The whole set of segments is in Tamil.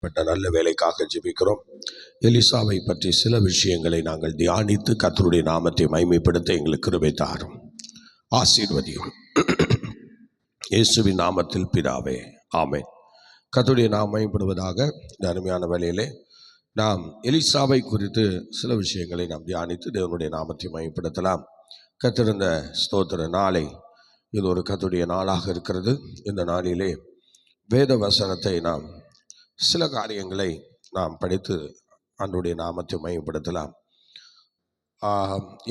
பட்ட நல்ல வேலைக்காக ஜெபிக்கிறோம். எலிசாவை பற்றி சில விஷயங்களை நாங்கள் தியானித்து கர்த்தருடைய நாமத்தை மகிமைப்படுத்த எங்களுக்கு கிருபை தாரும், ஆசீர்வதியும். இயேசுவின் நாமத்தில் பிதாவே, ஆமென். கர்த்தருடைய நாமம் மகிமைப்படுவதாக. இந்த அருமையான வேளையிலே நாம் எலிசாவை குறித்து சில விஷயங்களை நாம் தியானித்து தேவனுடைய நாமத்தை மகிமைப்படுத்தலாம். கர்த்தருடைய ஸ்தோத்திர நாளை இது ஒரு கர்த்தருடைய நாளாக இருக்கிறது. இந்த நாளிலே வேத வசனத்தை நாம் சில காரியங்களை நாம் படித்து ஆண்டவருடைய நாமத்தை மகிமைப்படுத்தலாம்.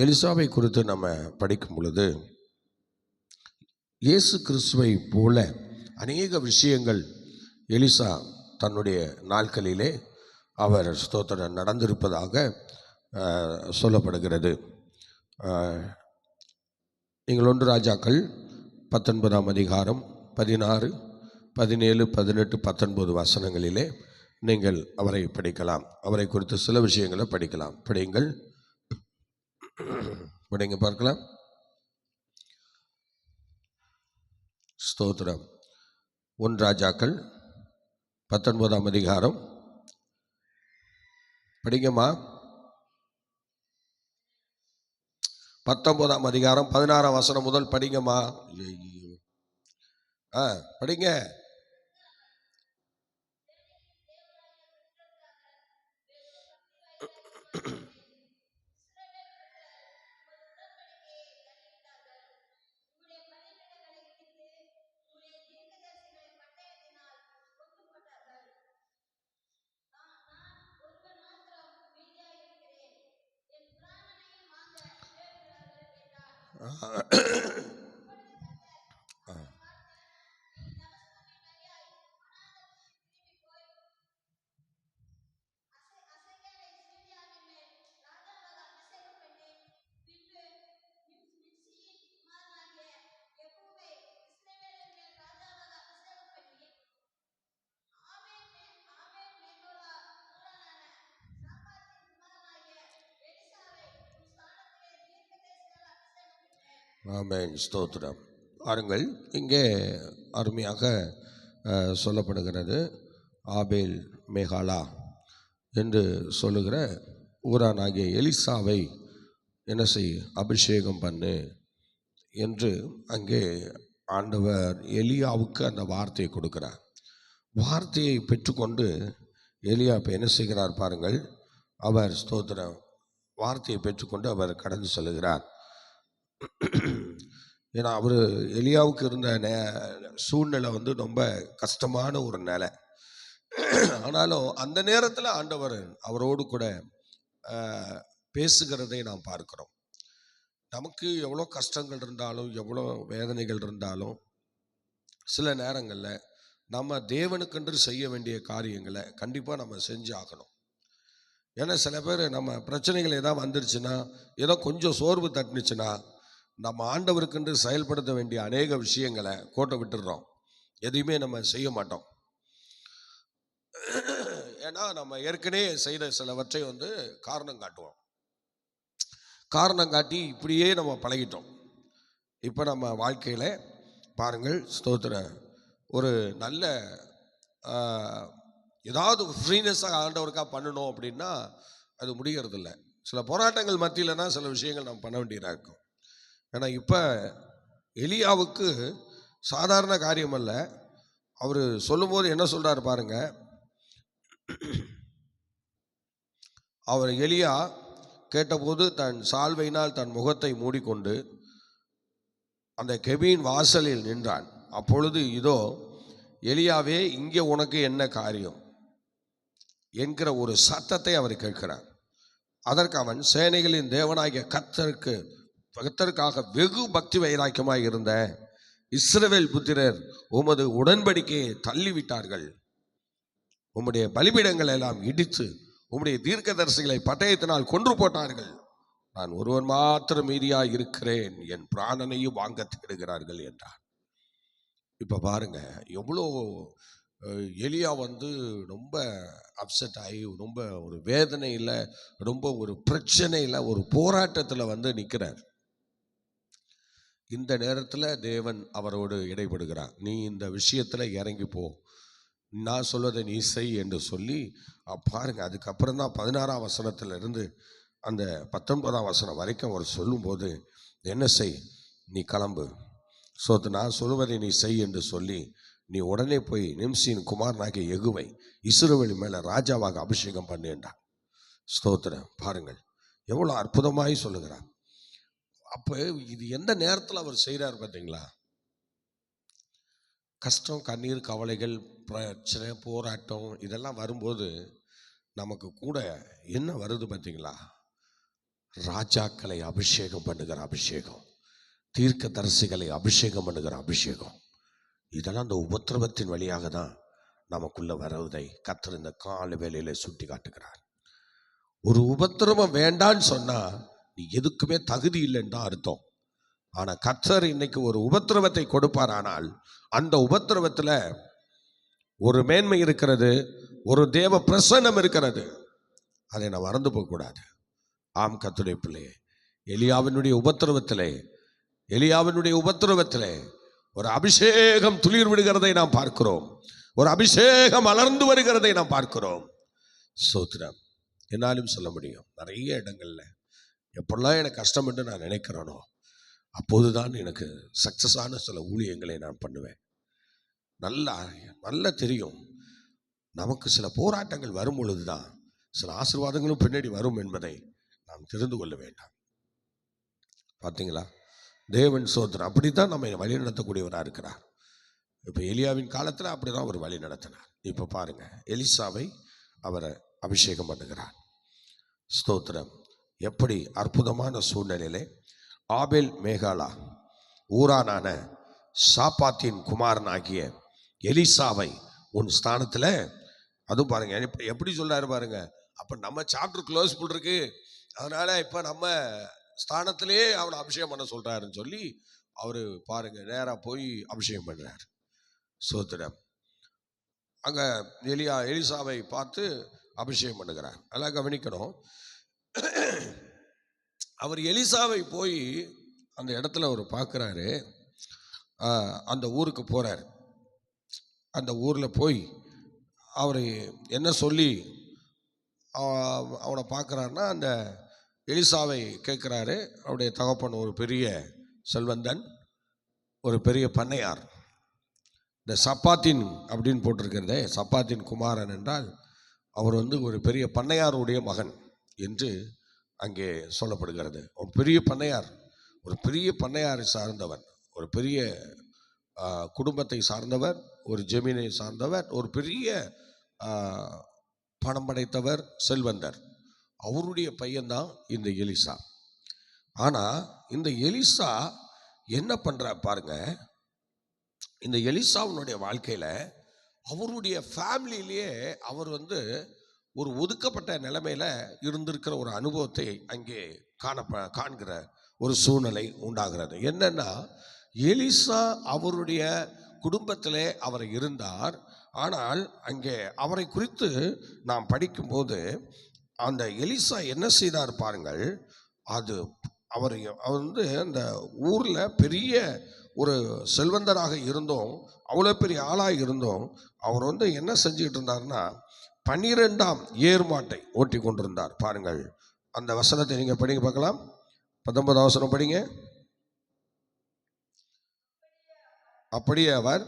எலிசாவை குறித்து நம்ம படிக்கும் பொழுது இயேசு கிறிஸ்துவை போல அநேக விஷயங்கள் எலிசா தன்னுடைய நாட்களிலே அவர் ஸ்தோத்திரம் நடந்திருப்பதாக சொல்லப்படுகிறது. நீங்கள் 1 ராஜாக்கள் 19ஆம் அதிகாரம் 16, 17, 18, 19 வசனங்களிலே நீங்கள் அவரை படிக்கலாம். அவரை குறித்து சில விஷயங்களை படிக்கலாம். படியுங்கள், படிங்க பார்க்கலாம். ஸ்தோத்திரம். 1 ராஜாக்கள் 19ஆம் அதிகாரம் படிங்கம்மா. 19ஆம் அதிகாரம் 16ஆம் வசனம் முதல் படிங்கம்மா. படிங்க. ஆமென், ஸ்தோத்திரம். பாருங்கள், இங்கே அருமையாக சொல்லப்படுகிறது. ஆபேல் மேகாலா என்று சொல்லுகிற ஊரானாகிய எலிசாவை என்ன செய், அபிஷேகம் பண்ணு என்று அங்கே ஆண்டவர் எலியாவுக்கு அந்த வார்த்தையை கொடுக்கிறார். வார்த்தையை பெற்றுக்கொண்டு எலியா இப்போ என்ன செய்கிறார் பாருங்கள். அவர் ஸ்தோத்திரம் வார்த்தையை பெற்றுக்கொண்டு அவர் கடந்து செல்கிறார். ஏன்னா அவர் எலியாவுக்கு இருந்த சூழ்நிலை ரொம்ப கஷ்டமான ஒரு நிலை. ஆனாலும் அந்த நேரத்தில் ஆண்டவர் அவரோடு கூட பேசுகிறதை நாம் பார்க்கிறோம். நமக்கு எவ்வளோ கஷ்டங்கள் இருந்தாலும் எவ்வளோ வேதனைகள் இருந்தாலும் சில நேரங்களில் நம்ம தேவனுக்கென்று செய்ய வேண்டிய காரியங்களை கண்டிப்பாக நம்ம செஞ்சு ஆகணும். ஏன்னா சில பேர் நம்ம பிரச்சனைகள் ஏதாவது வந்துருச்சுன்னா, ஏதோ கொஞ்சம் சோர்வு தட்டுனுச்சுன்னா நம்ம ஆண்டவருக்கென்று செயல்படுத்த வேண்டிய அநேக விஷயங்களை கோட்டை விட்டுடுறோம். எதையுமே நம்ம செய்ய மாட்டோம். ஏன்னா நம்ம ஏற்கனவே செய்த சிலவற்றை காரணம் காட்டுவோம். காரணம் காட்டி இப்படியே நம்ம பழகிட்டோம். இப்போ நம்ம வாழ்க்கையில் பாருங்கள், ஸ்தோத்திர ஒரு நல்ல ஏதாவது ஃப்ரீனஸாக ஆண்டவருக்காக பண்ணணும் அப்படின்னா அது முடிகிறதில்ல. சில போராட்டங்கள் மத்தியில்னா சில விஷயங்கள் நம்ம பண்ண வேண்டியதாக இருக்கும். ஏன்னா இப்போ எலியாவுக்கு சாதாரண காரியம் அல்ல. அவர் சொல்லும்போது என்ன சொல்றாரு பாருங்க. அவர் எலியா கேட்டபோது தன் சால்வையினால் தன் முகத்தை மூடிக்கொண்டு அந்த கெபின் வாசலில் நின்றான். அப்பொழுது இதோ, எலியாவே, இங்கே உனக்கு என்ன காரியம் என்கிற ஒரு சத்தத்தை அவர் கேட்கிறார். அதற்கு அவன், சேனைகளின் தேவனாகிய கர்த்தருக்காக வெகு பக்தி வைராக்கியமாய் இருந்த இஸ்ரவேல் புத்திரர் உமது உடன்படிக்கையை தள்ளிவிட்டார்கள். உம்முடைய பலிபீடங்கள் எல்லாம் இடித்து உம்முடைய தீர்க்கதரிசிகளை பட்டயத்தினால் கொன்று போட்டார்கள். நான் ஒருவன் மாத்திரம் மீதியாய் இருக்கிறேன், என் பிராணனையும் வாங்க தேடுகிறார்கள் என்றார். இப்ப பாருங்க, எவ்வளோ எலியா ரொம்ப அப்செட் ஆகி, ரொம்ப ஒரு வேதனையில், ரொம்ப ஒரு பிரச்சனையில், ஒரு போராட்டத்தில் நிற்கிறார். இந்த நேரத்தில் தேவன் அவரோடு இடைப்படுகிறார். நீ இந்த விஷயத்தில் இறங்கி போ, நான் சொல்வதை நீ செய் என்று சொல்லி பாருங்க. அதுக்கப்புறம் தான் 16ஆம் வசனத்திலிருந்து அந்த 19ஆம் வசனம் வரைக்கும் அவர் சொல்லும்போது, என்ன செய், நீ கிளம்பு, நான் சொல்வதை நீ செய் என்று சொல்லி நீ உடனே போய் நிம்சியின் குமாரனாகிய யெகூவை இஸ்ரவேல் மேலே ராஜாவாக அபிஷேகம் பண்ணுன்றார். ஸ்தோத்திரம். பாருங்கள் எவ்வளோ அற்புதமாய் சொல்லுகிறார். அப்போ இது எந்த நேரத்தில் அவர் செய்கிறார் பார்த்தீங்களா? கஷ்டம், கண்ணீர், கவலைகள், பிரச்சனை, போராட்டம் இதெல்லாம் வரும்போது நமக்கு கூட என்ன வருது பார்த்தீங்களா? ராஜாக்களை அபிஷேகம் பண்ணுகிற அபிஷேகம், தீர்க்க தரிசிகளை அபிஷேகம் பண்ணுகிற அபிஷேகம், இதெல்லாம் அந்த உபத்திரவத்தின் வழியாக தான் நமக்குள்ள வருவதை கர்த்தர் இந்த கால வேளையில சுட்டி காட்டுகிறார். ஒரு உபத்திரவம் வேண்டான்னு சொன்னா நீ எதுக்குமே தகுதி இல்லைன்னு தான் அர்த்தம். ஆனா கர்த்தர் இன்னைக்கு ஒரு உபத்திரவத்தை கொடுப்பார். ஆனால் அந்த உபத்திரவத்துல ஒரு மேன்மை இருக்கிறது, ஒரு தேவ பிரசன்னம் இருக்கிறது. அதை நான் மறந்து போக கூடாது. ஆம் கர்த்தருடைய பிள்ளையே, எலியாவினுடைய உபத்திரவத்திலே ஒரு அபிஷேகம் துளிர் விடுகிறதை நாம் பார்க்கிறோம். ஒரு அபிஷேகம் வளர்ந்து வருகிறதை நாம் பார்க்கிறோம். ஸ்தோத்திரம். என்னாலும் சொல்ல முடியும், நிறைய இடங்கள்ல எப்பெல்லாம் எனக்கு கஷ்டம் என்று நான் நினைக்கிறேனோ அப்போதுதான் எனக்கு சக்சஸான சில ஊழியங்களை நான் பண்ணுவேன். நல்லா தெரியும், நமக்கு சில போராட்டங்கள் வரும் பொழுதுதான் சில ஆசீர்வாதங்களும் பின்னாடி வரும் என்பதை நாம் தெரிந்து கொள்ள வேண்டாம். பார்த்தீங்களா? தேவன் ஸ்தோத்திரம் அப்படித்தான் நம்ம வழி நடத்தக்கூடியவராக இருக்கிறார். இப்போ எலியாவின் காலத்தில் அப்படிதான் அவர் வழி நடத்தினார். இப்போ பாருங்க, எலிசாவை அவரை அபிஷேகம் பண்ணுகிறார். ஸ்தோத்திரம். எப்படி அற்புதமான சூழ்நிலையிலே ஆபேல் மேகாலா ஊரானான சாப்பாத்தின் குமாரனாகிய எலிசாவை உன் ஸ்தானத்தில், அதுவும் பாருங்க எப்படி சொல்றாரு பாருங்க. அப்போ நம்ம சாப்டர் க்ளோஸ் பண்ணிருக்கு, அதனால இப்போ நம்ம ஸ்தானத்திலே அவனை அபிஷேகம் பண்ண சொல்றாருன்னு சொல்லி அவரு பாருங்க நேராக போய் அபிஷேகம் பண்றார். ஸ்தோத்திரம். அங்க எலிசாவை பார்த்து அபிஷேகம் பண்ணுகிறார். அதெல்லாம் கவனிக்கணும். அவர் எலிசாவை போய் அந்த இடத்துல அவர் பார்க்குறாரு. அந்த ஊருக்கு போகிறார். அந்த ஊரில் போய் அவர் என்ன சொல்லி அவனை பார்க்குறாருன்னா, அந்த எலிசாவை கேட்குறாரு. அவருடைய தகப்பன் ஒரு பெரிய செல்வந்தன், ஒரு பெரிய பண்ணையார். இந்த சப்பாத்தின் அப்படின்னு போட்டிருக்கிறதே, சப்பாத்தின் குமாரன் என்றால் அவர் ஒரு பெரிய பண்ணையாருடைய மகன் என்று அங்கே சொல்லப்படுகிறது. ஒரு பெரிய பண்ணையாரை சார்ந்தவர், ஒரு பெரிய குடும்பத்தை சார்ந்தவர், ஒரு ஜெமீனை சார்ந்தவர், ஒரு பெரிய பணம் படைத்தவர், செல்வந்தர். அவருடைய பையன்தான் இந்த எலிசா. ஆனால் இந்த எலிசா என்ன பண்ணுறார் பாருங்க. இந்த எலிசாவுடைய வாழ்க்கையில் அவருடைய ஃபேமிலியிலேயே அவர் ஒரு ஒதுக்கப்பட்ட நிலைமையில் இருந்திருக்கிற ஒரு அனுபவத்தை அங்கே காண்கிற ஒரு சூழ்நிலை உண்டாகிறது. என்னன்னா, எலிசா அவருடைய குடும்பத்திலே அவர் இருந்தார். ஆனால் அங்கே அவரை குறித்து நாம் படிக்கும்போது அந்த எலிசா என்ன செய்தார் பாருங்கள். அவர் அந்த ஊரில் பெரிய ஒரு செல்வந்தராக இருந்தோம், அவ்வளோ பெரிய ஆளாக இருந்தோம். அவர் என்ன செஞ்சுக்கிட்டு இருந்தார்னா, 12ஆம் ஏர்மாட்டை ஓட்டி கொண்டிருந்தார். பாருங்கள் அந்த வசனத்தை நீங்கள் படிங்க பார்க்கலாம். 19ஆம் வசனம் படிங்க. அப்படியே அவர்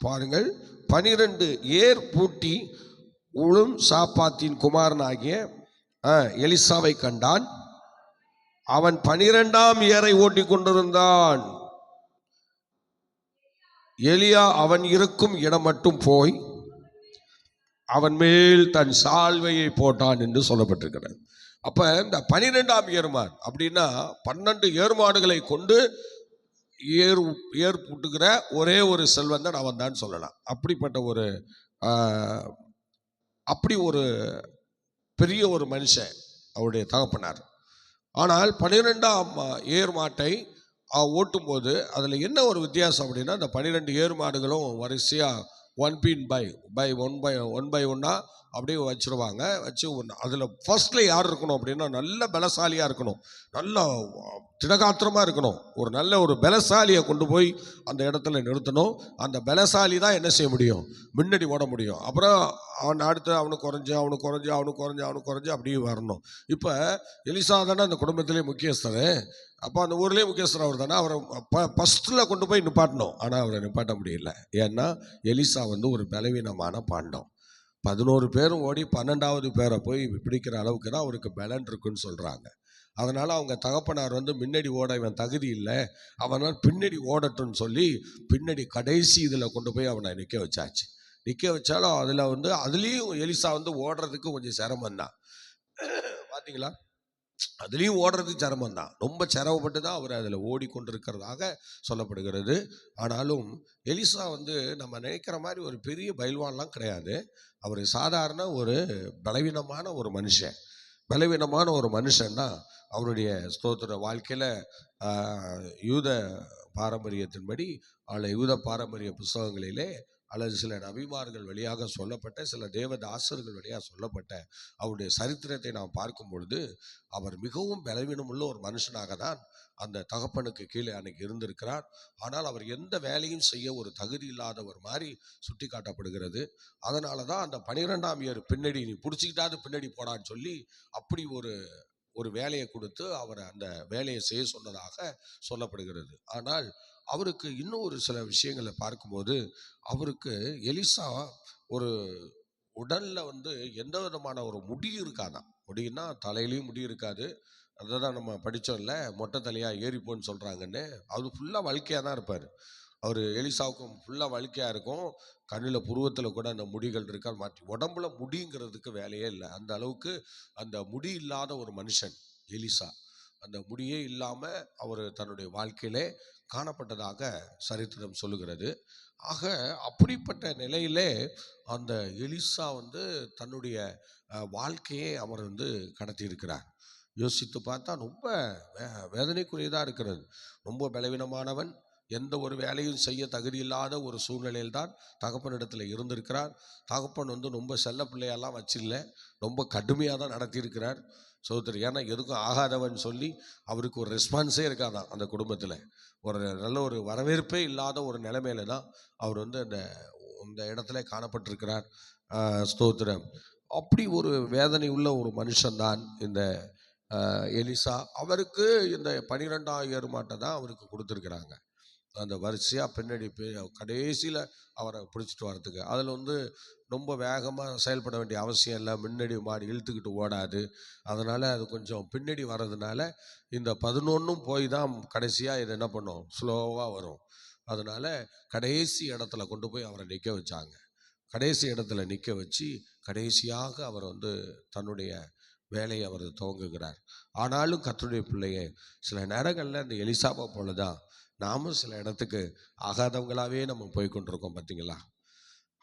பாருங்கள், 12 ஏர் பூட்டி உளும் சாப்பாத்தின் குமாரனாகிய எலிசாவை கண்டான். அவன் 12ஆம் ஏரை ஓட்டி கொண்டிருந்தான். எலியா அவன் இருக்கும் இடம் மட்டும் போய் அவன் மேல் தன் சால்வையை போட்டான் என்று சொல்லப்பட்டிருக்கிறது. அப்ப இந்த 12ஆம் ஏர்மான் அப்படின்னா 12 ஏர்மாடுகளை கொண்டு ஏர் பூட்டுகிற ஒரே ஒரு செல்வந்தன் அவன் தான் சொல்லலாம். அப்படிப்பட்ட அப்படி ஒரு பெரிய ஒரு மனுஷன் அவருடைய தகப்பனார். ஆனால் 12ஆம் ஏர் மாட்டை ஓட்டும்போது அதில் என்ன ஒரு வித்தியாசம் அப்படின்னா, அந்த 12 ஏர் மாடுகளும் வரிசையாக ஒன் பை ஒன்னாக அப்படியே வச்சிருவாங்க. வச்சு அதில் ஃபர்ஸ்ட்ல யார் இருக்கணும் அப்படின்னா நல்ல பலசாலியாக இருக்கணும், நல்ல திடகாத்திரமாக இருக்கணும். ஒரு நல்ல ஒரு பலசாலியை கொண்டு போய் அந்த இடத்துல நிறுத்தணும். அந்த பலசாலி தான் என்ன செய்ய முடியும், முன்னாடி ஓட முடியும். அப்புறம் அவன் அடுத்து அவனுக்கு குறைஞ்சு அப்படியே வரணும். இப்போ எலிசா தானே அந்த குடும்பத்திலே முக்கியஸ்தர். அப்போ அந்த ஊர்லேயே முக்கியஸ்தர் அவர் தானே. அவரை ஃபஸ்ட்டில் கொண்டு போய் நிப்பாட்டணும். ஆனால் அவரை நிப்பாட்ட முடியல. ஏன்னா எலிசா வந்து ஒரு பலவீனமான பாண்டம். 11 பேரும் ஓடி 12வது பேரை போய் பிடிக்கிற அளவுக்கு தான் அவருக்கு பலன் இருக்குன்னு சொல்கிறாங்க. அதனால் அவங்க தகப்பனார் வந்து முன்னாடி ஓட இவன் தகுதி இல்லை, அவனால் பின்னாடி ஓடட்டும்னு சொல்லி பின்னாடி கடைசி இதில் கொண்டு போய் அவனை நிற்க வச்சாச்சு. நிற்க வச்சாலும் அதில் வந்து அதுலேயும் எலிசா வந்து ஓடுறதுக்கு கொஞ்சம் சிரமந்தான். பார்த்தீங்களா, அதுலேயும் ஓடுறதுக்கு சிரமம் தான். ரொம்ப சிரமப்பட்டு தான் அவர் அதில் ஓடிக்கொண்டிருக்கிறதாக சொல்லப்படுகிறது. ஆனாலும் எலிசா வந்து நம்ம நினைக்கிற மாதிரி ஒரு பெரிய பயில்வான்லாம் கிடையாது. அவர் சாதாரண ஒரு பலவீனமான ஒரு மனுஷன். பலவீனமான ஒரு மனுஷன்னா அவருடைய ஸ்தோத்திர வாழ்க்கையில் யூத பாரம்பரியத்தின்படி யூத பாரம்பரிய புஸ்தகங்களிலே அல்லது சில நபிமார்கள் வழியாக சொல்லப்பட்ட சில தேவதாசர்கள் வழியாக சொல்லப்பட்ட அவருடைய சரித்திரத்தை நாம் பார்க்கும் பொழுது அவர் மிகவும் பலவீனமுள்ள ஒரு மனுஷனாக தான் அந்த தகப்பனுக்கு கீழே அன்னைக்கு இருந்திருக்கிறார். ஆனால் அவர் எந்த வேலையும் செய்ய ஒரு தகுதி இல்லாதவர் மாதிரி சுட்டி காட்டப்படுகிறது. அதனால தான் அந்த 12ஆம் இயர் பின்னாடி நீ பிடிச்சிக்கிட்டாது பின்னாடி போடான்னு சொல்லி அப்படி ஒரு வேலையை கொடுத்து அவரை அந்த வேலையை செய்ய சொன்னதாக சொல்லப்படுகிறது. ஆனால் அவருக்கு இன்னும் ஒரு சில விஷயங்களை பார்க்கும்போது அவருக்கு எலிசா ஒரு உடல்ல வந்து எந்த விதமான ஒரு முடி இருக்காதான். முடின்னா தலையிலையும் முடி இருக்காது. அதை தான் நம்ம படித்தோம்ல, மொட்டை தலையாக ஏறிப்போன்னு சொல்கிறாங்கன்னு. அது ஃபுல்லாக வழுக்கையாக தான் இருப்பார். அவர் எலிசாவுக்கும் ஃபுல்லாக வழுக்கையாக இருக்கும். கண்ணில் புருவத்தில் கூட அந்த முடிகள் இருக்காது. மாற்றி உடம்புல முடிங்கிறதுக்கு வேலையே இல்லை. அந்த அளவுக்கு அந்த முடி இல்லாத ஒரு மனுஷன் எலிசா. அந்த முடியே இல்லாமல் அவர் தன்னுடைய வாழ்க்கையிலே காணப்பட்டதாக சரித்திரம் சொல்லுகிறது. ஆக அப்படிப்பட்ட நிலையிலே அந்த எலிசா வந்து தன்னுடைய வாழ்க்கையை அவர் வந்து கடத்தி இருக்கிறார். யோசித்து பார்த்தா ரொம்ப வேதனைக்குரியதாக இருக்கிறது. ரொம்ப பலவீனமானவன், எந்த ஒரு வேலையும் செய்ய தகுதி இல்லாத ஒரு சூழ்நிலையில் தான் தகப்பனிடத்தில் இருந்திருக்கிறார். தகப்பன் வந்து ரொம்ப செல்ல பிள்ளையெல்லாம் வச்சில்ல, ரொம்ப கடுமையாக தான் நடத்தியிருக்கிறார் சகோதரி. ஏன்னா எதுக்கும் ஆகாதவன் சொல்லி அவருக்கு ஒரு ரெஸ்பான்ஸே இருக்காதான் அந்த குடும்பத்தில். ஒரு நல்ல ஒரு வரவேற்பே இல்லாத ஒரு நிலைமையில தான் அவர் வந்து அந்த இடத்துல காணப்பட்டிருக்கிறார். ஸ்தோத்திரம். அப்படி ஒரு வேதனை உள்ள ஒரு மனுஷன்தான் இந்த எலிசா. அவருக்கு இந்த 12ஆம் மாட்டை தான் அவருக்கு கொடுத்துருக்குறாங்க. அந்த வரிசையாக பின்னாடி கடைசியில் அவரை பிடிச்சிட்டு வரத்துக்கு. அதில் வந்து ரொம்ப வேகமாக செயல்பட வேண்டிய அவசியம் இல்லை. முன்னாடி மாடி இழுத்துக்கிட்டு ஓடாது. அதனால் அது கொஞ்சம் பின்னாடி வர்றதுனால இந்த 11ம் போய் தான் கடைசியாக இது என்ன பண்ணும், ஸ்லோவாக வரும். அதனால் கடைசி இடத்துல கொண்டு போய் அவரை நிற்க வச்சாங்க. கடைசி இடத்துல நிற்க வச்சு கடைசியாக அவர் வந்து தன்னுடைய வேலையை அவர் துவங்குகிறார். ஆனாலும் கர்த்தருடைய பிள்ளையே, சில நேரங்களில் இந்த எலிசாவை போல தான் நாமும் சில இடத்துக்கு ஆகாதவங்களாகவே நம்ம போய் கொண்டிருக்கோம், பார்த்தீங்களா?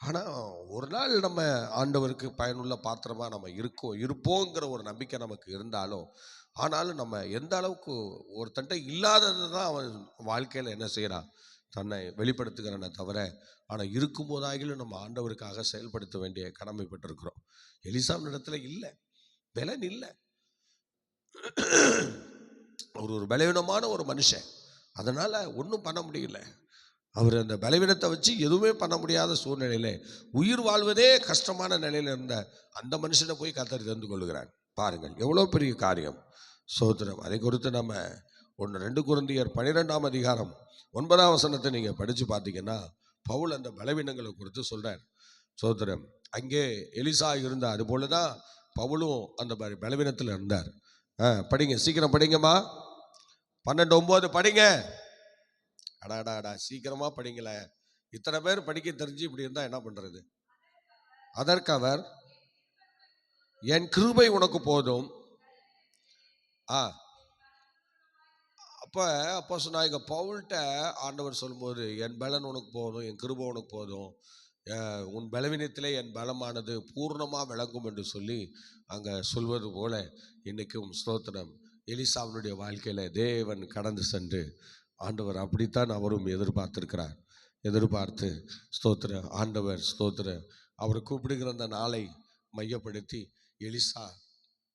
ஆனால் ஒரு நாள் நம்ம ஆண்டவருக்கு பயனுள்ள பாத்திரமாக நம்ம இருப்போங்கிற ஒரு நம்பிக்கை நமக்கு இருந்தாலும், ஆனாலும் நம்ம எந்த அளவுக்கு ஒருத்தன்ட்ட இல்லாதது தான் அவன் வாழ்க்கையில் என்ன செய்கிறான், தன்னை வெளிப்படுத்துகிறானே தவிர, ஆனால் இருக்கும்போதாகிலும் நம்ம ஆண்டவருக்காக செயல்படுத்த வேண்டிய கடமைப்பட்டிருக்கிறோம். எலிசாவின் இடத்துல இல்லை, பலன் இல்லை. ஒரு பலவீனமான ஒரு மனுஷன், அதனால் ஒன்றும் பண்ண முடியல. அவர் அந்த பலவீனத்தை வச்சு எதுவுமே பண்ண முடியாத சூழ்நிலையில உயிர் வாழ்வதே கஷ்டமான நிலையில் இருந்த அந்த மனுஷனை போய் கர்த்தர் தெரிந்து கொள்கிறார். பாருங்கள் எவ்வளோ பெரிய காரியம். சோத்திரம். அதை குறித்து நம்ம 2 கொரிந்தியர் 12ஆம் அதிகாரம் 9ஆம் வசனத்தை நீங்கள் படித்து பார்த்தீங்கன்னா பவுல் அந்த பலவீனங்களை குறித்து சொல்கிறார். சோத்திரம். அங்கே எலிசா இருந்தார், அது போல தான் பவுலும் அந்த பலவீனத்தில் இருந்தார். படிங்க, சீக்கிரம் படிங்கம்மா. 12:9 படிங்க. அடாடாடா, சீக்கிரமா படிங்கள. இத்தனை பேர் படிக்க தெரிஞ்சு இப்படி இருந்தா என்ன பண்றது? அதற்கு அவர், என் கிருபை உனக்கு போதும். அப்போ சொன்னாங்க பவுல்கிட்ட ஆண்டவர் சொல்லும்போது, என் பலன் உனக்கு போதும், என் கிருபை உனக்கு போதும், உன் பலவீனத்திலே என் பலமானது பூர்ணமாக விளங்கும் என்று சொல்லி அங்கே சொல்வது போல இன்னைக்கும் ஸ்தோத்திரம். எலிசாவினுடைய வாழ்க்கையில தேவன் கடந்து சென்று ஆண்டவர் அப்படித்தான் அவரும் எதிர்பார்த்து ஸ்தோத்திர ஆண்டவர் ஸ்தோத்திர அவர் கூப்பிடுகிற அந்த நாளை மையப்படுத்தி எலிசா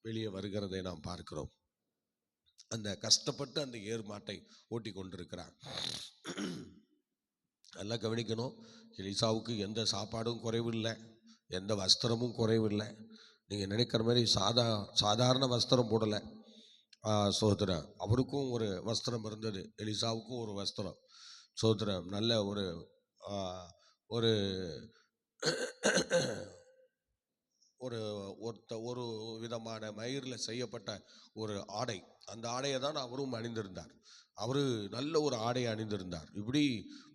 வெளியே வருகிறதை நாம் பார்க்கிறோம். அந்த கஷ்டப்பட்டு அந்த ஏர் மாட்டை ஓட்டி கொண்டிருக்கிறார். நல்லா கவனிக்கணும், எலிசாவுக்கு எந்த சாப்பாடும் குறைவில்லை, எந்த வஸ்திரமும் குறைவில்லை. நீங்கள் நினைக்கிற மாதிரி சாதாரண வஸ்திரம் போடலை. சோதரம் அவருக்கும் ஒரு வஸ்திரம் இருந்தது, எலிசாவுக்கும் ஒரு வஸ்திரம். சோதரம் நல்ல ஒரு ஒரு ஒரு ஒரு விதமான மயிரில் செய்யப்பட்ட ஒரு ஆடை, அந்த ஆடையை தான் அவரும் அணிந்திருந்தார். அவர் நல்ல ஒரு ஆடையை அணிந்திருந்தார். இப்படி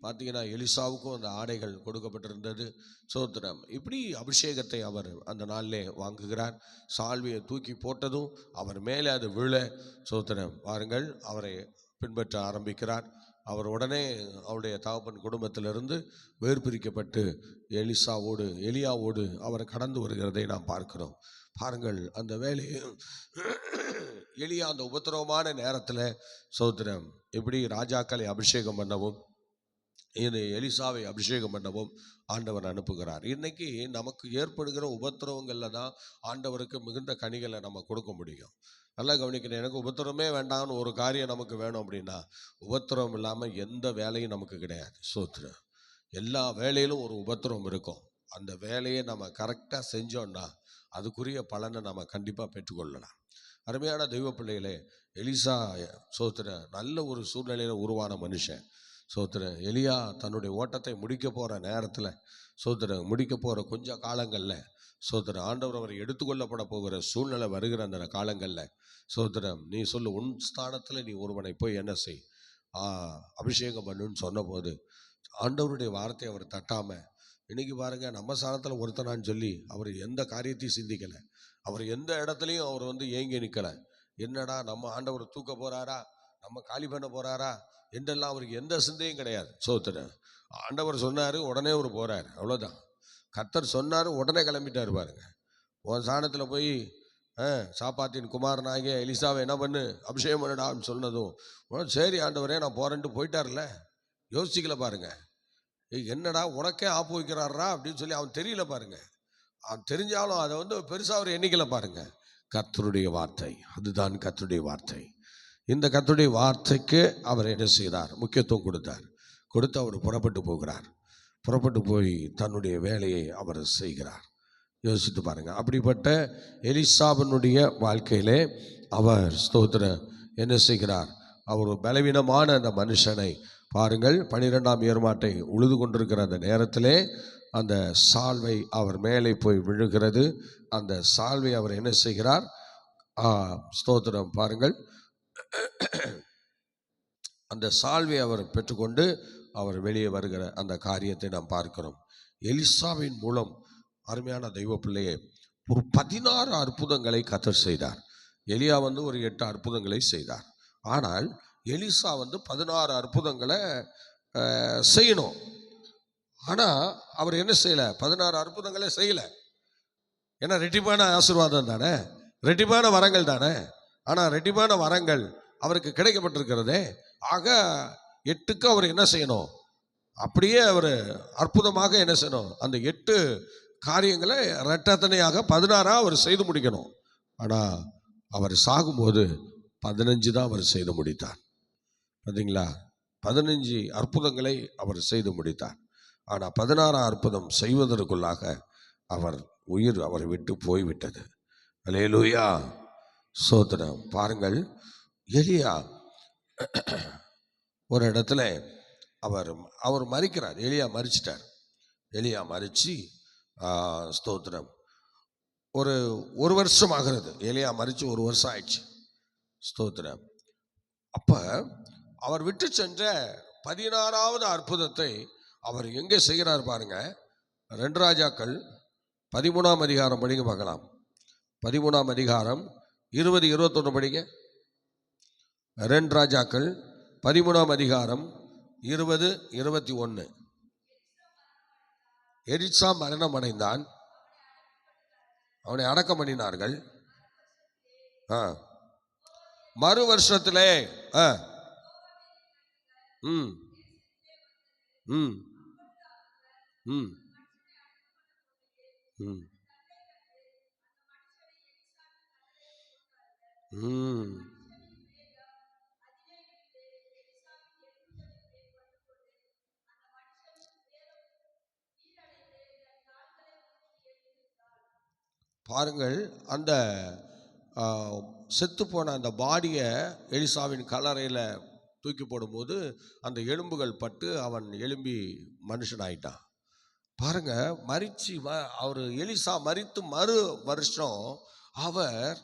பார்த்தீங்கன்னா எலிசாவுக்கும் அந்த ஆடைகள் கொடுக்கப்பட்டிருந்தது. சோத்திரம். இப்படி அபிஷேகத்தை அவர் அந்த நாளிலே வாங்குகிறார். சால்வையை தூக்கி போட்டதும் அவர் மேலே அது விழ, சோத்திரம் பாருங்கள், அவரை பின்பற்ற ஆரம்பிக்கிறார். அவர் உடனே அவருடைய தகப்பன் குடும்பத்திலிருந்து வேர்பிரிக்கப்பட்டு எலியாவோடு அவர் கடந்து வருகிறதை நாம் பார்க்கிறோம். பாருங்கள், அந்த வேலையை எலியா அந்த உபத்திரவமான நேரத்தில் சோத்திரம் எப்படி ராஜாக்களை அபிஷேகம் பண்ணவும், இது எலிசாவை அபிஷேகம் பண்ணவும் ஆண்டவர் அனுப்புகிறார். இன்னைக்கு நமக்கு ஏற்படுகிற உபத்திரவங்களில் தான் ஆண்டவருக்கு மிகுந்த கனிகளை நம்ம கொடுக்க முடியும். நல்லா கவனிக்கணும், எனக்கு உபத்திரமே வேண்டாம்னு ஒரு காரியம் நமக்கு வேணும் அப்படின்னா உபத்திரம் இல்லாமல் எந்த வேலையும் நமக்கு கிடையாது. சோத்திரம். எல்லா வேலையிலும் ஒரு உபத்திரம் இருக்கும். அந்த வேலையை நம்ம கரெக்டாக செஞ்சோன்னா அதுக்குரிய பலனை நம்ம கண்டிப்பாக பெற்றுக்கொள்ளலாம். அருமையான தெய்வ பிள்ளைகளே, எலிசா சோத்திரம் நல்ல ஒரு சூழ்நிலையில் உருவான மனுஷன். சோத்திரம். எலியா தன்னுடைய ஓட்டத்தை முடிக்க போகிற நேரத்தில், சோத்திரம் முடிக்க போகிற கொஞ்ச காலங்களில், சோத்திரம் ஆண்டவர் அவர் எடுத்துக்கொள்ளப்பட போகிற சூழ்நிலை வருகிற அந்த காலங்களில், சோத்திரம் நீ சொல்லு, உன் ஸ்தானத்தில் நீ ஒருவனை போய் என்ன செய், அபிஷேகம் பண்ணுன்னு சொன்னபோது ஆண்டவருடைய வார்த்தையை அவர் தட்டாமல், இன்னைக்கு பாருங்கள், நம்ம ஸ்தானத்தில் ஒருத்தனான்னு சொல்லி அவர் எந்த காரியத்தையும் சிந்திக்கலை. அவர் எந்த இடத்துலையும் அவர் ஏங்கி நிற்கலை. என்னடா நம்ம ஆண்டவர் தூக்க போகிறாரா, நம்ம காலி பண்ண போகிறாரா என்றெல்லாம் அவருக்கு எந்த சிந்தையும் கிடையாது. சோத்திரம். ஆண்டவர் சொன்னார், உடனே அவர் போகிறார், அவ்வளோதான். கர்த்தர் சொன்னார், உடனே கிளம்பிட்டார். பாருங்க, உன் ஸ்தானத்தில் போய் சாப்பாத்தின் குமாரனாகிய எலிசாவை என்ன பண்ணு, அபிஷேகம் பண்ணடான்னு சொன்னதும் சரி ஆண்டவரே நான் போகிறேன்ட்டு போயிட்டார்ல. யோசிக்கல பாருங்க, என்னடா உனக்கே ஆப்பு வைக்கிறாரா அப்படின்னு சொல்லி அவன் தெரியல பாருங்க. அவன் தெரிஞ்சாலும் அதை பெருசாக அவர் எண்ணிக்கல பாருங்க. கர்த்தருடைய வார்த்தை, அதுதான் கர்த்தருடைய வார்த்தை. இந்த கர்த்தருடைய வார்த்தைக்கு அவர் என்ன செய்தார், முக்கியத்துவம் கொடுத்து அவர் புறப்பட்டு போகிறார். புறப்பட்டு போய் தன்னுடைய வேலையை அவர் செய்கிறார். யோசித்து பாருங்க, அப்படிப்பட்ட எலிசாவினுடைய வாழ்க்கையிலே அவர் ஸ்தோத்திரம் என்ன செய்கிறார், அவர் பலவீனமான அந்த மனுஷனை பாருங்கள், 12ஆம் ஏர்மாட்டை உழுது கொண்டிருக்கிற அந்த நேரத்திலே அந்த சால்வை அவர் மேலே போய் விழுகிறது. அந்த சால்வை அவர் என்ன செய்கிறார், ஸ்தோத்திரம் பாருங்கள், அந்த சால்வை அவர் பெற்றுக்கொண்டு அவர் வெளியே வருகிற அந்த காரியத்தை நாம் பார்க்கிறோம். எலிசாவின் மூலம் அருமையான தெய்வ பிள்ளையே ஒரு 16 அற்புதங்களை கர்த்தர் செய்தார். எலியா ஒரு 8 அற்புதங்களை செய்தார். ஆனால் எலிசா 16 அற்புதங்களை செய்யணும். ஆனால் அவர் என்ன செய்யலை, 16 அற்புதங்களை செய்யலை. ஏன்னா ரெட்டிப்பான ஆசீர்வாதம் தானே, ரெட்டிப்பான வரங்கள் தானே. ஆனால் ரெட்டிப்பான வரங்கள் அவருக்கு கிடைக்கப்பட்டிருக்கிறதே. ஆக 8க்கு அவர் என்ன செய்யணும், அப்படியே அவர் அற்புதமாக என்ன செய்யணும், அந்த 8 காரியங்களை இரட்டத்தனையாக 16 அவர் செய்து முடிக்கணும். ஆனால் அவர் சாகும்போது 15 தான் அவர் செய்து முடித்தார். பார்த்தீங்களா, 15 அற்புதங்களை அவர் செய்து முடித்தார். ஆனால் 16 அற்புதம் செய்வதற்குள்ளாக அவர் உயிர் அவரை விட்டு போய்விட்டது. அல்லேலூயா, ஸ்தோத்திரம். பாருங்கள், எலியா ஒரு இடத்துல அவர் மரிக்கிறார். எலியா மரிச்சிட்டார். எலியா மரிச்சு ஸ்தோத்திரம் ஒரு வருஷம் ஆகிறது. எலியா மரிச்சு 1 வருஷம் ஆயிடுச்சு. ஸ்தோத்திரம். அப்ப அவர் விட்டு சென்ற 16வது அற்புதத்தை அவர் எங்கே செய்கிறார் பாருங்க. 2 ராஜாக்கள் 13ஆம் அதிகாரம் படிங்க பார்க்கலாம். 13ஆம் அதிகாரம் 20-21 படிங்க. 2 ராஜாக்கள் 13ஆம் அதிகாரம் 20-21. எலிசா மரணம் அடைந்தான், அவனை அடக்கம் பண்ணினார்கள். மறு வருஷத்திலே ம். பாருங்கள், அந்த செத்து போன அந்த பாடியை எலிசாவின் கல்லறையில் தூக்கி போடும்போது அந்த எலும்புகள் பட்டு அவன் எழும்பி மனுஷன் ஆயிட்டான். பாருங்க, மரிச்சு அவர் எலிசா மரித்து மறு வருஷம் அவர்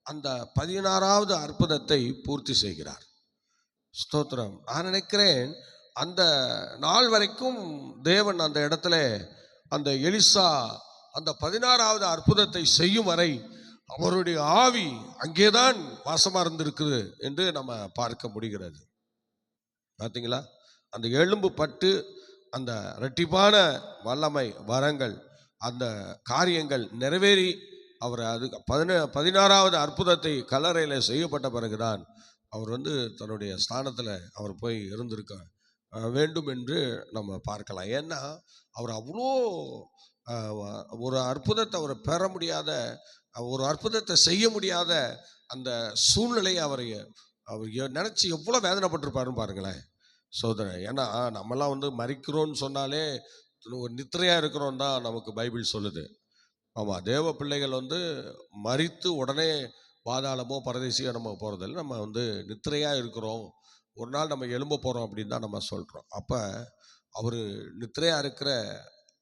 அந்த 16வது அற்புதத்தை பூர்த்தி செய்கிறார். ஸ்தோத்திரம். நான் நினைக்கிறேன் அந்த நாள் வரைக்கும் தேவன் அந்த இடத்துல அந்த எலிசா அந்த 16வது அற்புதத்தை செய்யும் வரை அவருடைய ஆவி அங்கேதான் வாசமா இருந்திருக்குது என்று நம்ம பார்க்க முடிகிறது. பார்த்தீங்களா? அந்த எலும்பு பட்டு அந்த இரட்டிப்பான வல்லமை வரங்கள் அந்த காரியங்கள் நிறைவேறி அவர் அது 16வது அற்புதத்தை கல்லறையில் செய்யப்பட்ட பிறகுதான் அவர் தன்னுடைய ஸ்தானத்தில் அவர் போய் இருந்திருக்க வேண்டும் என்று நம்ம பார்க்கலாம். ஏன்னா அவர் அவ்வளோ ஒரு அற்புதத்தை அவர் பெற முடியாத, ஒரு அற்புதத்தை செய்ய முடியாத அந்த சூழ்நிலையை அவர் நினச்சி எவ்வளோ வேதனைப்பட்டிருப்பாருன்னு பாருங்களேன் சோதனை. ஏன்னா நம்மலாம் மரிக்கிறோன்னு சொன்னாலே ஒரு நித்திரையாக இருக்கிறோம் தான் நமக்கு பைபிள் சொல்லுது. ஆமாம், தேவ பிள்ளைகள் மரித்து உடனே பாதாளமோ பரதேசியோ நம்ம போகிறதில்ல. நம்ம நித்திரையாக இருக்கிறோம், ஒரு நாள் நம்ம எழும்ப போகிறோம் அப்படின்னு தான் நம்ம சொல்கிறோம். அப்போ அவர் நித்திரையாக இருக்கிற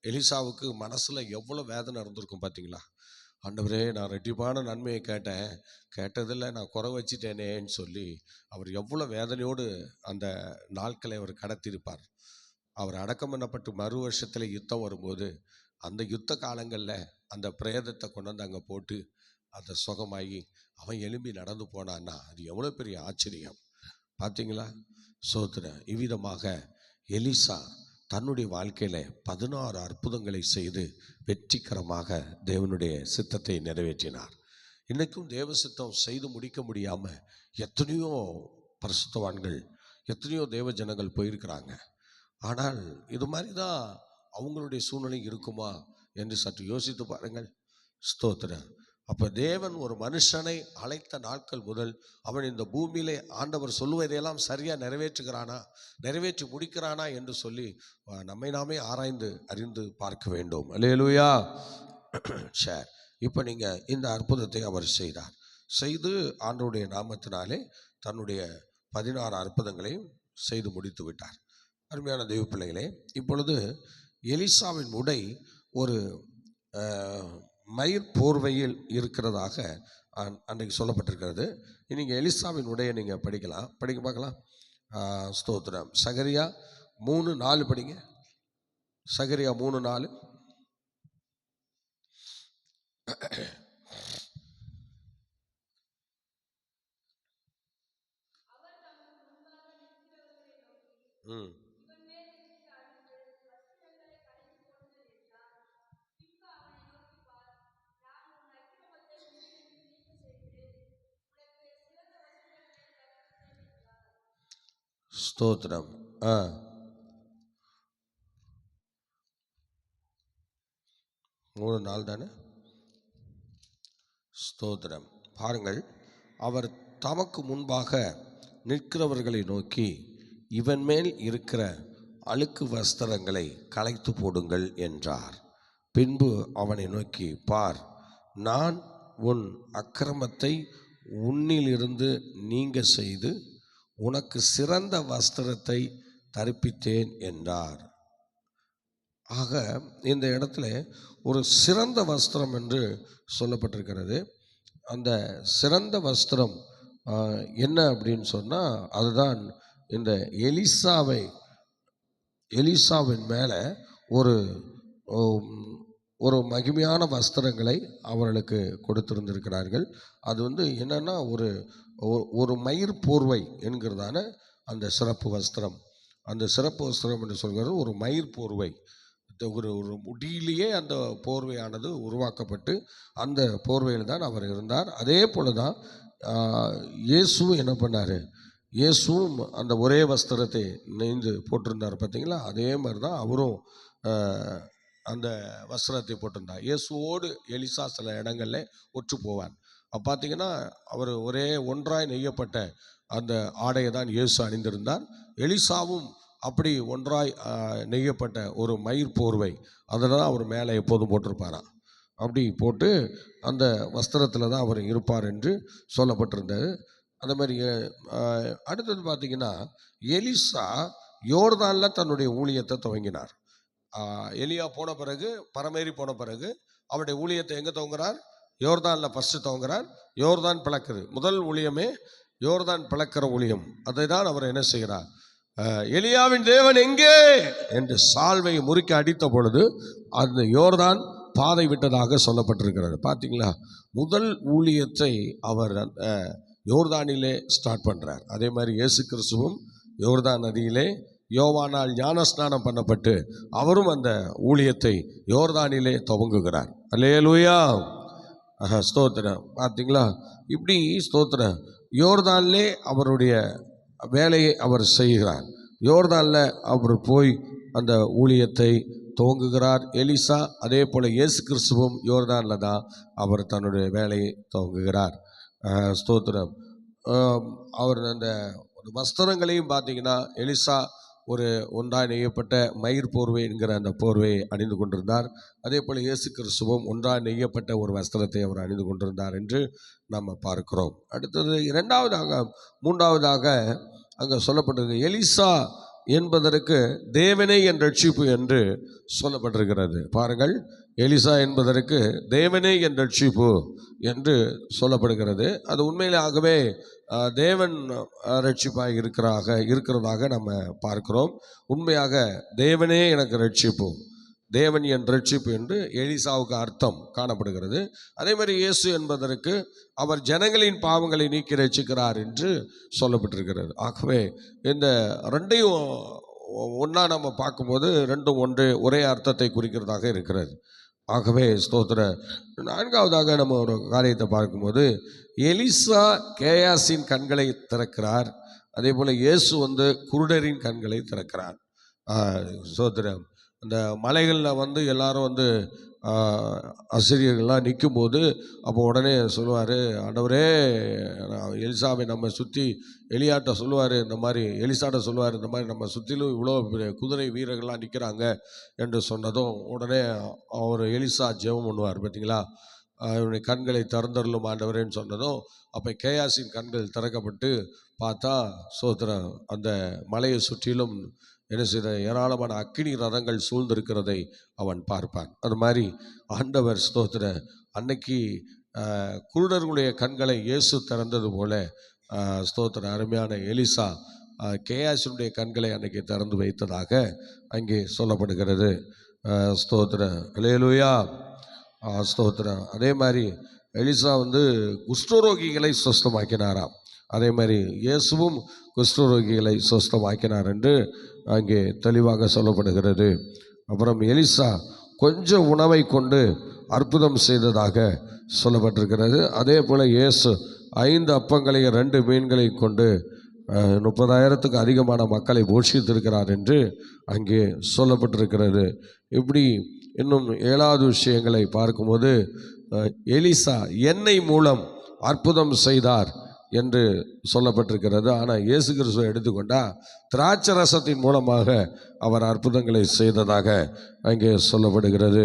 எலிசாவுக்கு மனசில் எவ்வளோ வேதனை இருந்திருக்கும் பார்த்தீங்களா? ஆண்டவரே, நான் ரெட்டிப்பான நன்மையை கேட்டதில்லை, நான் குறை வச்சிட்டேனேன்னு சொல்லி அவர் எவ்வளோ வேதனையோடு அந்த நாட்களை அவர் கடத்தியிருப்பார். அவர் அடக்கம் பண்ணப்பட்டு மறு வருஷத்தில் யுத்தம் வரும்போது அந்த யுத்த காலங்களில் அந்த பிரேதத்தை கொண்டு அங்கே போட்டு அதை சுகமாகி அவன் எழும்பி நடந்து போனான்னா அது எவ்வளோ பெரிய ஆச்சரியம் பார்த்தீங்களா? சோதரன். இவ்விதமாக எலிசா தன்னுடைய வாழ்க்கையில் 16 அற்புதங்களை செய்து வெற்றிகரமாக தேவனுடைய சித்தத்தை நிறைவேற்றினார். இன்றைக்கும் தேவ சித்தம் செய்து முடிக்க முடியாமல் எத்தனையோ பரிசுத்தவான்கள், எத்தனையோ தேவ ஜனங்கள் போயிருக்கிறாங்க. ஆனால் இது மாதிரி தான் அவங்களுடைய சூழ்நிலை இருக்குமா என்று சற்று யோசித்து பாருங்கள். ஸ்தோத்திரம். அப்போ தேவன் ஒரு மனுஷனை அழைத்த நாட்கள் முதல் அவன் இந்த பூமியிலே ஆண்டவர் சொல்லுவதையெல்லாம் சரியாக நிறைவேற்றுகிறானா, நிறைவேற்றி முடிக்கிறானா என்று சொல்லி நம்மை நாமே ஆராய்ந்து அறிந்து பார்க்க வேண்டும். அல்லேலூயா. சரி, இப்போ நீங்கள் இந்த அற்புதத்தை அவர் செய்து ஆண்டவருடைய நாமத்தினாலே தன்னுடைய 16 அற்புதங்களையும் செய்து முடித்து விட்டார். அருமையான தெய்வ பிள்ளைகளே, இப்பொழுது எலிசாவின் உடை ஒரு மயிர் போர்வையில் இருக்கிறதாக அன்றைக்கு சொல்லப்பட்டிருக்கிறது. நீங்கள் எலிசாவின் உடையை நீங்கள் படிக்க பார்க்கலாம். ஸ்தோத்திரம். சகரியா 3:4 படிங்க. சகரியா 3:4. ஸ்தோத்திரம். 3:4 தானே? ஸ்தோத்திரம். பாருங்கள், அவர் தமக்கு முன்பாக நிற்கிறவர்களை நோக்கி, இவன் மேல் இருக்கிற அழுக்கு வஸ்திரங்களை களைத்து போடுங்கள் என்றார். பின்பு அவனை நோக்கி, பார், நான் உன் அக்கிரமத்தை உன்னிலிருந்து நீங்க செய்து உனக்கு சிறந்த வஸ்திரத்தை தரிப்பித்தேன் என்றார். ஆக இந்த இடத்துல ஒரு சிறந்த வஸ்திரம் என்று சொல்லப்பட்டிருக்கிறது. அந்த சிறந்த வஸ்திரம் என்ன அப்படின்னு சொன்னால், அதுதான் இந்த எலிசாவின் மேலே ஒரு மகிமையான வஸ்திரங்களை அவர்களுக்கு கொடுத்திருந்திருக்கிறார்கள். அது என்னன்னா ஒரு மயிர் போர்வை என்கிறதான அந்த சிறப்பு வஸ்திரம். அந்த சிறப்பு வஸ்திரம் என்று சொல்கிறது ஒரு மயிர் போர்வை. ஒரு முடியிலேயே அந்த போர்வையானது உருவாக்கப்பட்டு அந்த போர்வையில் தான் அவர் இருந்தார். அதே போல தான் இயேசுவும் என்ன பண்ணார்? இயேசுவும் அந்த ஒரே வஸ்திரத்தை நெய்ந்து போட்டிருந்தார் பார்த்தீங்களா? அதே மாதிரி தான் அவரும் அந்த வஸ்திரத்தை போட்டிருந்தார். இயேசுவோடு எலிசா சில இடங்களில் ஒற்று போவார். பார்த்தீங்கன்னா அவர் ஒரே ஒன்றாய் நெய்யப்பட்ட அந்த ஆடையை தான் இயேசு அணிந்திருந்தார். எலிசாவும் அப்படி ஒன்றாய் நெய்யப்பட்ட ஒரு மயிர் போர்வை அதில் தான் அவர் மேலே எப்போதும் போட்டிருப்பாராம். அப்படி போட்டு அந்த வஸ்திரத்தில் தான் அவர் இருப்பார் என்று சொல்லப்பட்டிருந்தது. அந்த மாதிரி அடுத்தது பார்த்திங்கன்னா, எலிசா யோர்தானில் தன்னுடைய ஊழியத்தை துவங்கினார். எலியா போன பிறகு, பரமேறி போன பிறகு அவருடைய ஊழியத்தை எங்கே துவங்குறார்? யோர்தானில் ஃபஸ்ட்டு துவங்குறார். யோர்தான் பிளக்குது. முதல் ஊழியமே யோர்தான் பிளக்கிற ஊழியம். அதை தான் அவர் என்ன செய்கிறார்? எலியாவின் தேவன் எங்கே என்று சால்வையை முறுக்கி அடித்த பொழுது அந்த யோர்தான் பாதை விட்டதாக சொல்லப்பட்டிருக்கிறது. பார்த்தீங்களா? முதல் ஊழியத்தை அவர் யோர்தானிலே ஸ்டார்ட் பண்ணுறார். அதே மாதிரி இயேசு கிறிஸ்துவும் யோர்தான் நதியிலே யோவானால் ஞானஸ்நானம் பண்ணப்பட்டு அவரும் அந்த ஊழியத்தை யோர்தானிலே துவங்குகிறார். அல்லேலூயா, ஸ்தோத்திரம். பார்த்தீங்களா? இப்படி ஸ்தோத்திரம். யோர்தானிலே அவருடைய வேலையை அவர் செய்கிறார். யோர்தானில் அவர் போய் அந்த ஊழியத்தை துவங்குகிறார். எலிசா அதே போல் இயேசு கிறிஸ்துவும் யோர்தானில் தான் அவர் தன்னுடைய வேலையை துவங்குகிறார். ஸ்தோத்திரம். அவர் அந்த வஸ்திரங்களையும் பார்த்தீங்கன்னா, எலிசா ஒரு ஒன்றாய் நெய்யப்பட்ட மயிர் போர்வை என்கிற அந்த போர்வையை அணிந்து கொண்டிருந்தார். அதே போல் இயேசு கிறிஸ்துவும் ஒன்றாய் நெய்யப்பட்ட ஒரு வஸ்திரத்தை அவர் அணிந்து கொண்டிருந்தார் என்று நம்ம பார்க்கிறோம். அடுத்தது மூன்றாவதாக அங்கே சொல்லப்பட்டது, எலிசா என்பதற்கு தேவனே என் ரட்சிப்பு என்று சொல்லப்பட்டிருக்கிறது. பாருங்கள், எலிசா என்பதற்கு தேவனே என் ரட்சிப்பு என்று சொல்லப்படுகிறது. அது உண்மையிலாகவே தேவன் ரட்சிப்பாக இருக்கிறதாக நம்ம பார்க்கிறோம். உண்மையாக தேவனே எனக்கு ரட்சிப்பு, தேவன் என் ரட்சிப்பு என்று எலிசாவுக்கு அர்த்தம் காணப்படுகிறது. அதே மாதிரி இயேசு என்பதற்கு அவர் ஜனங்களின் பாவங்களை நீக்கி ரட்சிக்கிறார் என்று சொல்லப்பட்டிருக்கிறது. ஆகவே இந்த ரெண்டையும் ஒன்றா நம்ம பார்க்கும்போது ரெண்டும் ஒரே அர்த்தத்தை குறிக்கிறதாக இருக்கிறது. ஆகவே ஸ்தோத்திர. நான்காவதாக நம்ம ஒரு காரியத்தை பார்க்கும்போது, எலிசா கேயாசின் கண்களை திறக்கிறார். அதே போல் இயேசு குருடரின் கண்களை திறக்கிறார். ஸ்தோத்திரம். அந்த மலைகளில் எல்லாரும் அசிரியர்கள்லாம் நிற்கும்போது அப்போ உடனே சொல்லுவார், ஆண்டவரே, எலிசாவை நம்ம சுற்றி எலியாட்ட சொல்லுவார், இந்த மாதிரி எலிசாட்ட சொல்லுவார், இந்த மாதிரி நம்ம சுற்றிலும் இவ்வளோ குதிரை வீரர்கள்லாம் நிற்கிறாங்க என்று சொன்னதும் உடனே அவர் எலிசா ஜெபம் பண்ணுவார். பார்த்தீங்களா? இவனுடைய கண்களை திறந்தருளும் ஆண்டவரேன்னு சொன்னதும் அப்போ கேயாசின் கண்கள் திறக்கப்பட்டு பார்த்தா சோத்திரம் அந்த மலையை சுற்றிலும் என்ன செய்த ஏராளமான அக்கினி ரதங்கள் சூழ்ந்திருக்கிறதை அவன் பார்ப்பான். அது மாதிரி ஆண்டவர் ஸ்தோத்திர அன்னைக்கு குருடர்களுடைய கண்களை இயேசு திறந்தது போல ஸ்தோத்திர அருமையான எலிசா கேயாசினுடைய கண்களை அன்னைக்கு திறந்து வைத்ததாக அங்கே சொல்லப்படுகிறது. ஸ்தோத்திர. அல்லேலூயா, ஸ்தோத்திரம். அதே மாதிரி எலிசா குஷ்டரோகிகளை சுஸ்தமாக்கினாராம். அதே மாதிரி இயேசுவும் குஷ்டரோகிகளை சுஸ்தமாக்கினார் என்று அங்கே தெளிவாக சொல்லப்படுகிறது. அப்புறம் எலிசா கொஞ்சம் உணவை கொண்டு அற்புதம் செய்ததாக சொல்லப்பட்டிருக்கிறது. அதே போல் இயேசு 5 அப்பங்களை 2 மீன்களை கொண்டு 30,000த்துக்கு அதிகமான மக்களை போஷித்திருக்கிறார் என்று அங்கே சொல்லப்பட்டிருக்கிறது. இப்படி இன்னும் 7வது விஷயங்களை பார்க்கும்போது, எலிசா எண்ணெய் மூலம் அற்புதம் செய்தார் என்று சொல்லப்பட்டிருக்கிறது. ஆனால் இயேசு கிறிஸ்துவை எடுத்துக்கொண்டால் திராட்சை ரசத்தின் மூலமாக அவர் அற்புதங்களை செய்ததாக அங்கே சொல்லப்படுகிறது.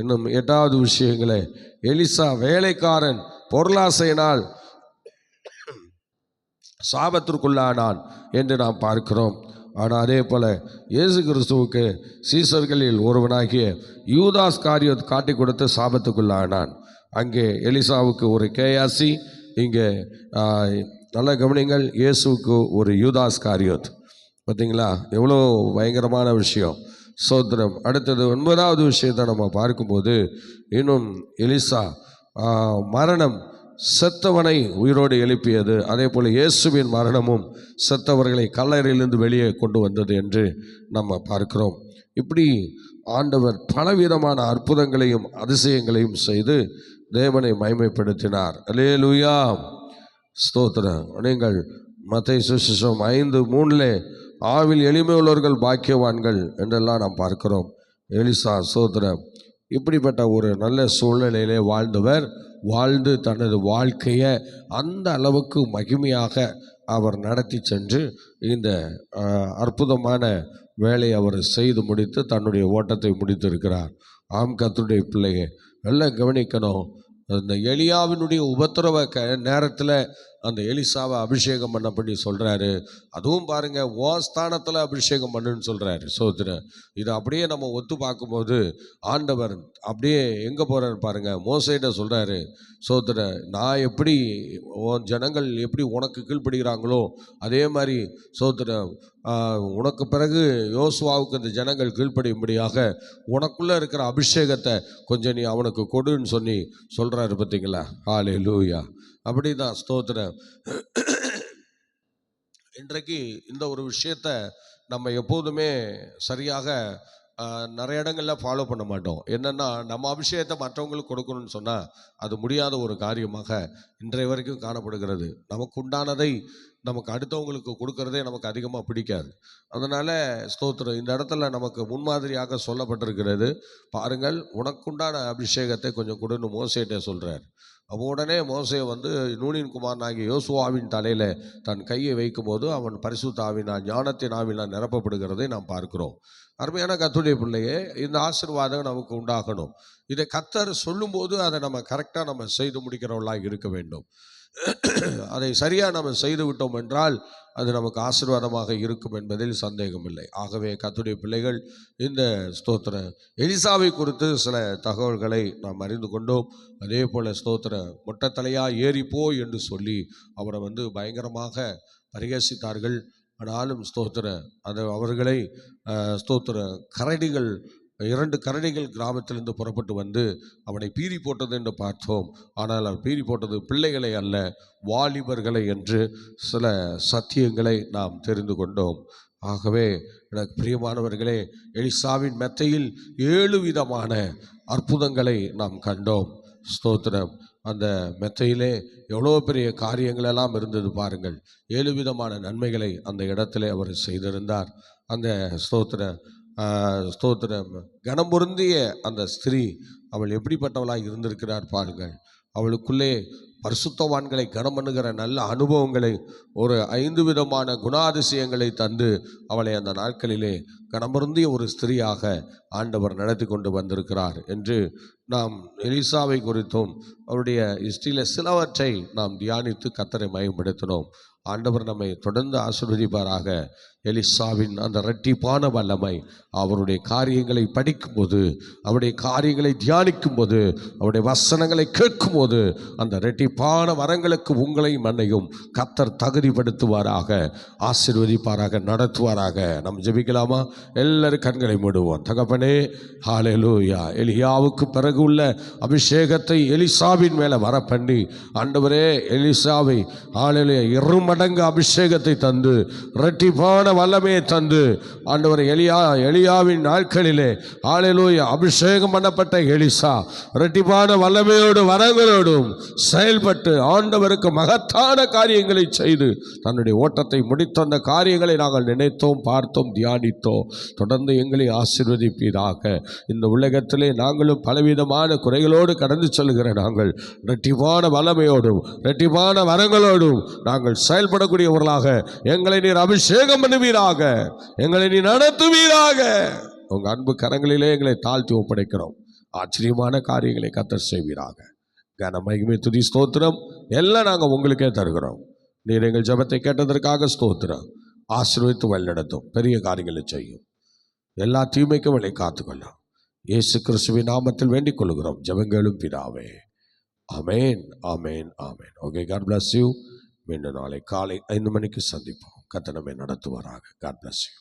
இன்னும் 8வது விஷயங்களை, எலிசா வேலைக்காரன் பொருளாசையினால் சாபத்திற்குள்ளானான் என்று நாம் பார்க்கிறோம். ஆனால் அதே போல் இயேசு கிறிஸ்துவுக்கு சீசர்களில் ஒருவனாகிய யூதாஸ் காரியோத் காட்டி கொடுத்து சாபத்துக்குள்ளானான். அங்கே எலிசாவுக்கு ஒரு கேயாசி, இங்கே நல்ல கவனிங்கள், இயேசுவுக்கு ஒரு யூதாஸ் காரியோத். பார்த்தீங்களா? எவ்வளோ பயங்கரமான விஷயம். சோத்திரம். அடுத்தது 9வது விஷயத்தை நம்ம பார்க்கும்போது, இன்னும் எலிசா மரணம் செத்தவனை உயிரோடு எழுப்பியது. அதே போல் இயேசுவின் மரணமும் செத்தவர்களை கல்லறையிலிருந்து வெளியே கொண்டு வந்தது என்று நம்ம பார்க்கிறோம். இப்படி ஆண்டவர் பலவிதமான அற்புதங்களையும் அதிசயங்களையும் செய்து தேவனை மகிமைப்படுத்தினார். அல்லேலூயா, ஸ்தோத்திரம். நீங்கள் மத்தேயு சுவிசேஷம் 5:3 ஆவில் எளிமை உள்ளவர்கள் பாக்கியவான்கள் என்றெல்லாம் நாம் பார்க்கிறோம். எலிசா ஸ்தோத்திரம் இப்படிப்பட்ட ஒரு நல்ல சூழ்நிலையிலே வாழ்ந்தவர் வாழ்ந்து தனது வாழ்க்கையை அந்த அளவுக்கு மகிமையாக அவர் நடத்தி சென்று இந்த அற்புதமான வேலையை அவர் செய்து முடித்து தன்னுடைய ஓட்டத்தை முடித்திருக்கிறார். ஆம், கர்த்தருடைய பிள்ளையை எல்லாம் கவனிக்கணும். அந்த எலியாவினுடைய உபத்திரவ நேரத்தில் அந்த எலிசாவை அபிஷேகம் பண்ண பண்ணி சொல்கிறாரு. அதுவும் பாருங்கள், ஓ ஸ்தானத்தில் அபிஷேகம் பண்ணுன்னு சொல்கிறாரு. சோத்திரம். இதை அப்படியே நம்ம ஒத்து பார்க்கும்போது ஆண்டவர் அப்படியே எங்கே போகிறாரு பாருங்கள், மோசேட்ட சொல்கிறாரு. சோத்திரம், நான் எப்படி ஜனங்கள் எப்படி உனக்கு கீழ்ப்படுகிறாங்களோ அதே மாதிரி சோத்திரம் உனக்கு பிறகு யோசுவாவுக்கு இந்த ஜனங்கள் கீழ்ப்படியும்படியாக உனக்குள்ளே இருக்கிற அபிஷேகத்தை கொஞ்சம் நீ அவனுக்கு கொடுன்னு சொல்லி சொல்கிறாரு. பார்த்தீங்களா? ஹல்லேலூயா. அப்படி தான். ஸ்தோத்திரம். இன்றைக்கு இந்த ஒரு விஷயத்தை நம்ம எப்போதுமே சரியாக நிறைய இடங்களில் ஃபாலோ பண்ண மாட்டோம். என்னென்னா, நம்ம அபிஷேகத்தை மற்றவங்களுக்கு கொடுக்கணும்னு சொன்னால் அது முடியாத ஒரு காரியமாக இன்றைய வரைக்கும் காணப்படுகிறது. நமக்கு உண்டானதை நமக்கு அடுத்தவங்களுக்கு கொடுக்கறதே நமக்கு அதிகமாக பிடிக்காது. அதனால் ஸ்தோத்திரம், இந்த இடத்துல நமக்கு முன்மாதிரியாக சொல்லப்பட்டிருக்கிறது. பாருங்கள், உனக்குண்டான அபிஷேகத்தை கொஞ்சம் கொடுன்னு மோசேட்டே சொல்கிறார். அப்போ உடனே மோசே நூனின் குமாரனாகிய யோசுவாவின் தலையில் தன் கையை வைக்கும்போது அவன் பரிசுத்த ஆவினால் ஞானத்தின் ஆவினால் நிரப்பப்படுகிறதை நாம் பார்க்கிறோம். அருமையான கர்த்தருடைய பிள்ளையே, இந்த ஆசீர்வாதம் நமக்கு உண்டாகணும். இதை கர்த்தர் சொல்லும்போது அதை நம்ம கரெக்டாக நம்ம செய்து முடிக்கிறவர்களாக இருக்க வேண்டும். அதை சரியாக நம்ம செய்து விட்டோம் என்றால் அது நமக்கு ஆசீர்வாதமாக இருக்கும் என்பதில் சந்தேகமில்லை. ஆகவே கர்த்தருடைய பிள்ளைகள், இந்த ஸ்தோத்திர எலிசாவை குறித்து சில தகவல்களை நாம் அறிந்து கொண்டோம். அதே போல் ஸ்தோத்திர மொட்டத்தலையா ஏறிப்போ என்று சொல்லி அவரை பயங்கரமாக பரிகசித்தார்கள். ஆனாலும் ஸ்தோத்திர அது அவர்களை ஸ்தோத்திர கரடிகள் 2 கரடிகள் கிராமத்திலிருந்து புறப்பட்டு அவனை பீறி போட்டது என்று பார்த்தோம். ஆனால் அவர் பீறி போட்டது பிள்ளைகளை அல்ல, வாலிபர்களை என்று சில சத்தியங்களை நாம் தெரிந்து கொண்டோம். ஆகவே எனக்கு பிரியமானவர்களே, எலிசாவின் மெத்தையில் 7 விதமான அற்புதங்களை நாம் கண்டோம். ஸ்தோத்திரம். அந்த மெத்தையிலே எவ்வளோ பெரிய காரியங்களெல்லாம் இருந்தது பாருங்கள். 7 விதமான நன்மைகளை அந்த இடத்துல அவர் செய்திருந்தார். அந்த ஸ்தோத்திரம் கனம் பொருந்திய அந்த ஸ்திரீ அவள் எப்படிப்பட்டவளாக இருந்திருக்கிறார் பாருங்கள். அவளுக்குள்ளே பரிசுத்தவான்களை கனம் பண்ணுகிற நல்ல அனுபவங்களை, ஒரு 5 விதமான குணாதிசயங்களை தந்து அவளை அந்த நாட்களிலே கனமருந்திய ஒரு ஸ்திரீயாக ஆண்டவர் நடத்தி கொண்டு வந்திருக்கிறார் என்று நாம் எலிசாவை குறித்தும் அவருடைய ஹிஸ்டரியில் சிலவற்றை நாம் தியானித்து கர்த்தரை மகிமைப்படுத்தினோம். ஆண்டவர் நம்மை தொடர்ந்து ஆசீர்வதிப்பாராக. எலிசாவின் அந்த இரட்டிப்பான வல்லமை, அவருடைய காரியங்களை படிக்கும்போது, அவருடைய காரியங்களை தியானிக்கும்போது, அவருடைய வசனங்களை கேட்கும்போது அந்த இரட்டிப்பான வரங்களுக்கு உங்களையும் மண்ணையும் கர்த்தர் தகுதிப்படுத்துவாராக, ஆசீர்வதிப்பாராக, நடத்துவாராக. நாம் ஜெபிக்கலாமா? எல்லாரும் கண்களை மூடுவோம். தகப்பனே, ஹல்லேலூயா. எலியாவுக்கு பிறகு உள்ள அபிஷேகத்தை எலிசாவின் மேலே வர பண்ணி ஆண்டவரே, எலிசாவை ஹல்லேலூயா 2 மடங்கு அபிஷேகத்தை தந்து இரட்டிப்பான வல்லமையை தந்து ஆண்டவரே, எலியாவின் நாட்களிலே ஹல்லேலூயா அபிஷேகம் பண்ணப்பட்ட எலிசா இரட்டிப்பான வல்லமையோடு வரங்களோடும் செயல்பட்டு ஆண்டவருக்கு மகத்தான காரியங்களை செய்து தன்னுடைய ஓட்டத்தை முடித்த அந்த காரியங்களை நாங்கள் நினைத்தோம், பார்த்தோம், தியானித்தோம். தொடர்ந்து எங்களை ஆசீர்வதிப்பீராக. இந்த உலகத்திலே நாங்களும் பலவிதமான குறைகளோடு கடந்து செல்கிற நாங்கள் இரட்டிப்பான வல்லமையோடும் இரட்டிப்பான வரங்களோடும் நாங்கள் செயல்படக்கூடியவர்களாக எங்களை நீர் அபிஷேகம் பண்ணுவீராக, எங்களை நீ நடத்துவீராக. உங்க அன்பு கரங்களிலே எங்களை தாழ்த்தி ஒப்படைக்கிறோம். ஆச்சரியமான காரியங்களை கர்த்தர் செய்வீராக. கன மகிமை துதி ஸ்தோத்திரம் எல்லாம் நாங்கள் உங்களுக்கே தருகிறோம். நீர் எங்கள் ஜெபத்தை கேட்டதற்காக ஸ்தோத்திரம். ஆசீர்வதித்து வழிநடத்தும், பெரிய காரியங்களை செய்யும், எல்லா தீமைக்கும் விலை காத்துக்கொள்ளும். இயேசு கிறிஸ்துவின் நாமத்தில் வேண்டிக் கொள்கிறோம் ஜெபங்களும் பிதாவே. ஆமேன், ஆமேன், ஆமேன். Okay, God bless you. மீண்டும் நாளை காலை 5 மணிக்கு சந்திப்போம். கர்த்தர் நம்மை நடத்துவாராக. God bless you.